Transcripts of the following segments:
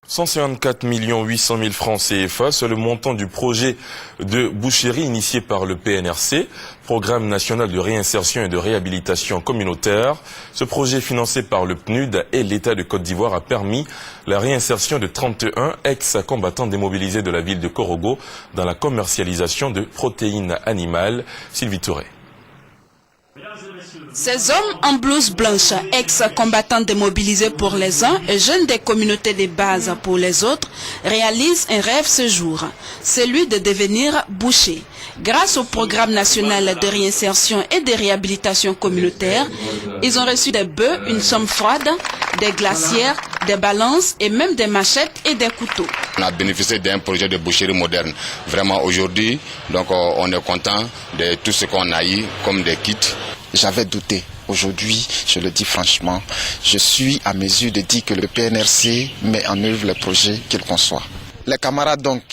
154 800 000 francs CFA, c'est le montant du projet de boucherie initié par le PNRC, Programme national de réinsertion et de réhabilitation communautaire. Ce projet financé par le PNUD et l'État de Côte d'Ivoire a permis la réinsertion de 31 ex-combattants démobilisés de la ville de Korogo dans la commercialisation de protéines animales. Sylvie Touré. Ces hommes en blouse blanche, ex-combattants démobilisés pour les uns et jeunes des communautés de base pour les autres, réalisent un rêve ce jour, celui de devenir boucher. Grâce au programme national de réinsertion et de réhabilitation communautaire, ils ont reçu des bœufs, une somme froide, des glacières, des balances et même des machettes et des couteaux. On a bénéficié d'un projet de boucherie moderne. Vraiment aujourd'hui, donc on est content de tout ce qu'on a eu comme des kits. J'avais douté. Aujourd'hui, je le dis franchement, je suis à mesure de dire que le PNRC met en œuvre le projet qu'il conçoit. Les camarades donc,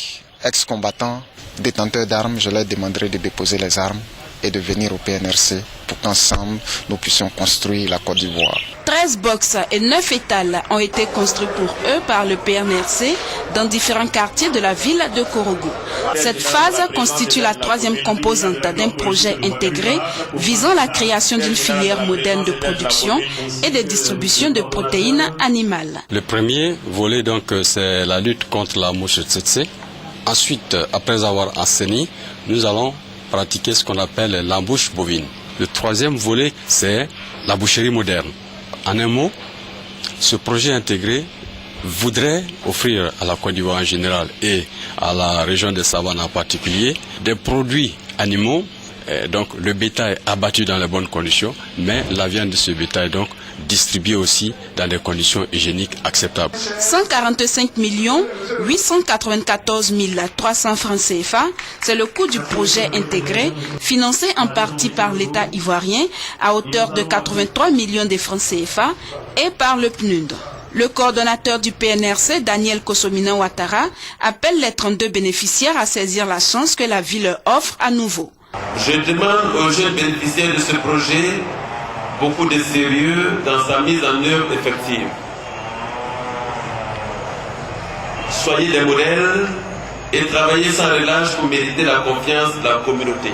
ex-combattants, détenteurs d'armes, je leur demanderai de déposer les armes et de venir au PNRC pour qu'ensemble nous puissions construire la Côte d'Ivoire. 13 box et 9 étals ont été construits pour eux par le PNRC dans différents quartiers de la ville de Korogo. Cette phase constitue la troisième composante d'un projet intégré visant la création d'une filière moderne de production et de distribution de protéines animales. Le premier volet donc c'est la lutte contre la mouche tsetse. Ensuite, après avoir assaini, nous allons pratiquer ce qu'on appelle l'embouche bovine. Le troisième volet, c'est la boucherie moderne. En un mot, ce projet intégré voudrait offrir à la Côte d'Ivoire en général et à la région de Savane en particulier des produits animaux, donc le bétail abattu dans les bonnes conditions, mais la viande de ce bétail donc distribuée aussi dans des conditions hygiéniques acceptables. 145 894 300 francs CFA, c'est le coût du projet intégré, financé en partie par l'État ivoirien à hauteur de 83 millions de francs CFA et par le PNUD. Le coordonnateur du PNRC, Daniel Kosomina Ouattara, appelle les 32 bénéficiaires à saisir la chance que la vie leur offre à nouveau. Je demande aux jeunes bénéficiaires de ce projet beaucoup de sérieux dans sa mise en œuvre effective. Soyez des modèles et travaillez sans relâche pour mériter la confiance de la communauté.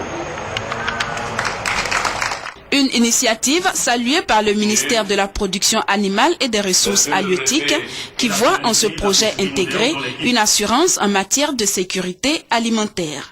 Une initiative saluée par le ministère de la Production animale et des ressources halieutiques qui voit en ce projet intégré une assurance en matière de sécurité alimentaire.